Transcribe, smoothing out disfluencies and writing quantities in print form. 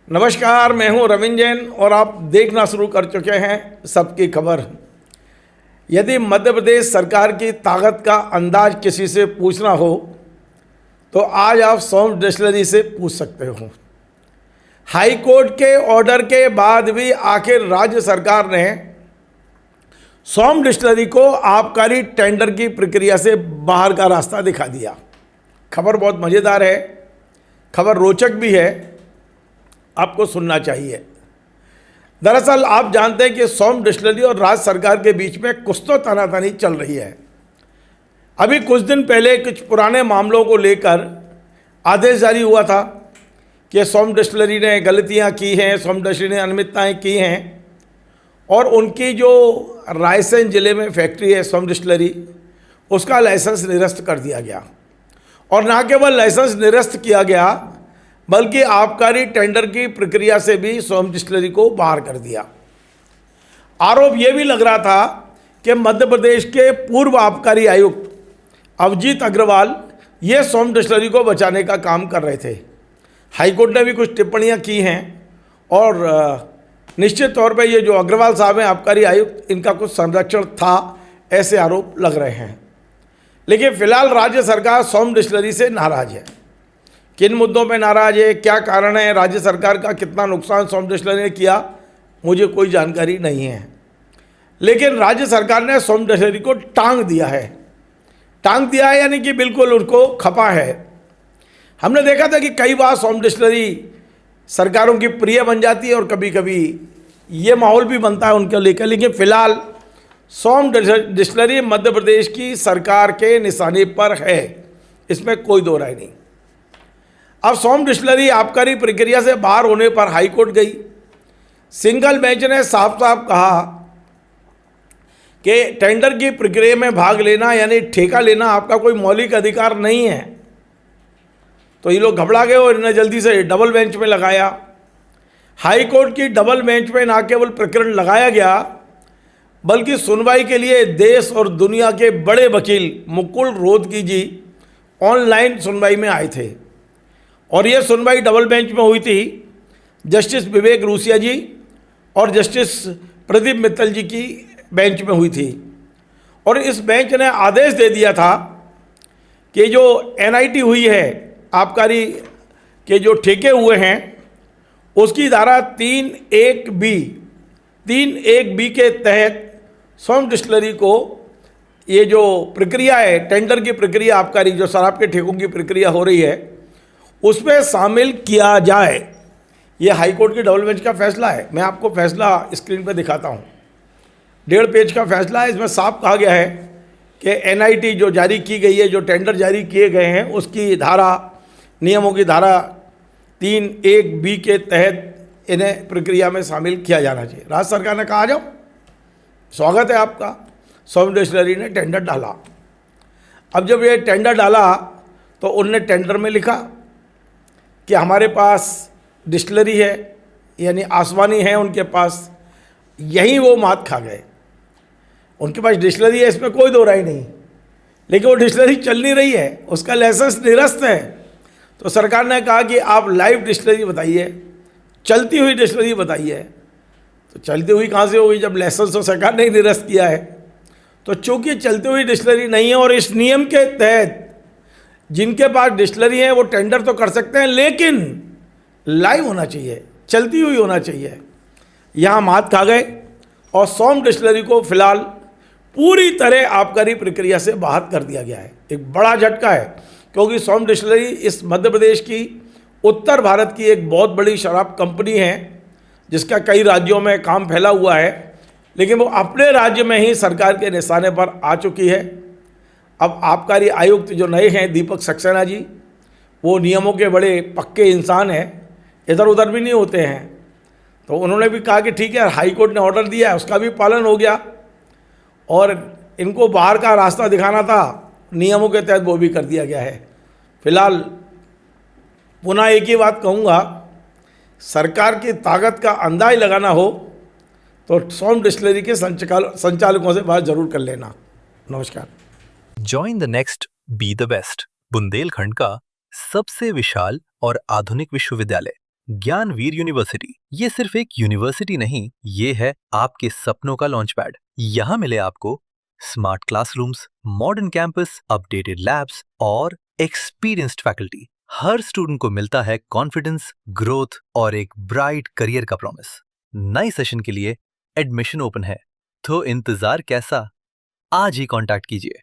नमस्कार, मैं हूं रविंद्र जैन और आप देखना शुरू कर चुके हैं सबकी खबर। यदि मध्य प्रदेश सरकार की ताकत का अंदाज किसी से पूछना हो तो आज आप सौंफ डिस्टिलरी से पूछ सकते हो। हाई कोर्ट के ऑर्डर के बाद भी आखिर राज्य सरकार ने सौंफ डिस्टिलरी को आबकारी टेंडर की प्रक्रिया से बाहर का रास्ता दिखा दिया। खबर बहुत मज़ेदार है, खबर रोचक भी है, आपको सुनना चाहिए। दरअसल आप जानते हैं कि सौंफ डिस्टिलरी और राज्य सरकार के बीच में कुछ तो तानातानी चल रही है। अभी कुछ दिन पहले कुछ पुराने मामलों को लेकर आदेश जारी हुआ था कि सौंफ डिस्टिलरी ने गलतियां की हैं, सौंफ डिस्टिलरी ने अनियमितताएं की हैं और उनकी जो रायसेन ज़िले में फैक्ट्री है सौंफ डिस्टिलरी, उसका लाइसेंस निरस्त कर दिया गया। और ना केवल लाइसेंस निरस्त किया गया बल्कि आबकारी टेंडर की प्रक्रिया से भी सौंफ डिस्टिलरी को बाहर कर दिया। आरोप यह भी लग रहा था कि मध्य प्रदेश के पूर्व आबकारी आयुक्त अभिजीत अग्रवाल ये सौंफ डिस्टिलरी को बचाने का काम कर रहे थे। हाईकोर्ट ने भी कुछ टिप्पणियां की हैं और निश्चित तौर पे ये जो अग्रवाल साहब हैं आबकारी आयुक्त, इनका कुछ संरक्षण था, ऐसे आरोप लग रहे हैं। लेकिन फिलहाल राज्य सरकार सौंफ डिस्टिलरी से नाराज है। किन मुद्दों पे नाराज है, क्या कारण है, राज्य सरकार का कितना नुकसान सौंफ डिस्टिलरी ने किया, मुझे कोई जानकारी नहीं है। लेकिन राज्य सरकार ने सौंफ डिस्टिलरी को टांग दिया है यानी कि बिल्कुल उनको खपा है। हमने देखा था कि कई बार सौंफ डिस्टिलरी सरकारों की प्रिय बन जाती है और कभी कभी ये माहौल भी बनता है उनके लेकर। लेकिन फिलहाल सौंफ डिस्टिलरी मध्य प्रदेश की सरकार के निशाने पर है, इसमें कोई दो राय नहीं। अब सौंफ डिस्टिलरी आबकारी प्रक्रिया से बाहर होने पर हाईकोर्ट गई। सिंगल बेंच ने साफ साफ कहा कि टेंडर की प्रक्रिया में भाग लेना यानी ठेका लेना आपका कोई मौलिक अधिकार नहीं है। तो ये लोग घबरा गए और इन्हें जल्दी से डबल बेंच में लगाया। हाईकोर्ट की डबल बेंच में ना केवल प्रकरण लगाया गया बल्कि सुनवाई के लिए देश और दुनिया के बड़े वकील मुकुल रोहतगी जी ऑनलाइन सुनवाई में आए थे और ये सुनवाई डबल बेंच में हुई थी। जस्टिस विवेक रूसिया जी और जस्टिस प्रदीप मित्तल जी की बेंच में हुई थी। और इस बेंच ने आदेश दे दिया था कि जो एनआईटी हुई है, आबकारी के जो ठेके हुए हैं, उसकी धारा 3(1)(b) के तहत सौंफ डिस्टिलरी को ये जो प्रक्रिया है, टेंडर की प्रक्रिया आबकारी जो शराब के ठेकों की प्रक्रिया हो रही है, उसमें शामिल किया जाए। ये हाईकोर्ट की डबल बेंच का फैसला है। मैं आपको फैसला स्क्रीन पर दिखाता हूँ। 1.5 पेज का फैसला है। इसमें साफ कहा गया है कि एनआईटी जो जारी की गई है, जो टेंडर जारी किए गए हैं, उसकी धारा, नियमों की धारा 3(1)(b) के तहत इन्हें प्रक्रिया में शामिल किया जाना चाहिए। राज्य सरकार ने कहा, आ जाओ, स्वागत है आपका। सौंफ डिस्टिलरी ने टेंडर डाला। अब जब ये टेंडर डाला तो उनने टेंडर में लिखा कि हमारे पास डिस्टिलरी है, यानी आसवानी है उनके पास। यहीं वो मात खा गए। उनके पास डिस्टिलरी है, इसमें कोई दो राय नहीं, लेकिन वो डिस्टिलरी चल नहीं रही है, उसका लाइसेंस निरस्त है। तो सरकार ने कहा कि आप लाइव डिस्टिलरी बताइए, चलती हुई डिस्टिलरी बताइए। तो चलती हुई कहाँ से होगी जब लाइसेंस तो सरकार ने निरस्त किया है। तो चूँकि चलती हुई डिस्टिलरी नहीं है और इस नियम के तहत जिनके पास डिस्टिलरी है वो टेंडर तो कर सकते हैं, लेकिन लाइव होना चाहिए, चलती हुई होना चाहिए। यहाँ मात खा गए और सौंफ डिस्टिलरी को फिलहाल पूरी तरह आबकारी प्रक्रिया से बाहर कर दिया गया है। एक बड़ा झटका है क्योंकि सौंफ डिस्टिलरी इस मध्य प्रदेश की, उत्तर भारत की एक बहुत बड़ी शराब कंपनी है जिसका कई राज्यों में काम फैला हुआ है, लेकिन वो अपने राज्य में ही सरकार के निशाने पर आ चुकी है। अब आबकारी आयुक्त जो नए हैं दीपक सक्सेना जी, वो नियमों के बड़े पक्के इंसान हैं, इधर उधर भी नहीं होते हैं। तो उन्होंने भी कहा कि ठीक है, हाईकोर्ट ने ऑर्डर दिया है, उसका भी पालन हो गया और इनको बाहर का रास्ता दिखाना था, नियमों के तहत वो भी कर दिया गया है। फिलहाल पुनः एक ही बात कहूँगा, सरकार की ताकत का अंदाज लगाना हो तो सौंफ डिस्टिलरी के संचालकों से बात जरूर कर लेना। नमस्कार। Join the next be the best, Bundelkhand का सबसे विशाल और आधुनिक विश्वविद्यालय ज्ञानवीर यूनिवर्सिटी ये सिर्फ एक यूनिवर्सिटी नहीं, ये है आपके सपनों का लॉन्च पैड। यहाँ मिले आपको smart classrooms, modern campus, updated labs और एक्सपीरियंस्ड फैकल्टी। हर स्टूडेंट को मिलता है कॉन्फिडेंस, ग्रोथ और एक ब्राइट करियर का प्रॉमिस। नए सेशन के लिए एडमिशन ओपन है, तो इंतजार कैसा? आज ही कांटेक्ट कीजिए।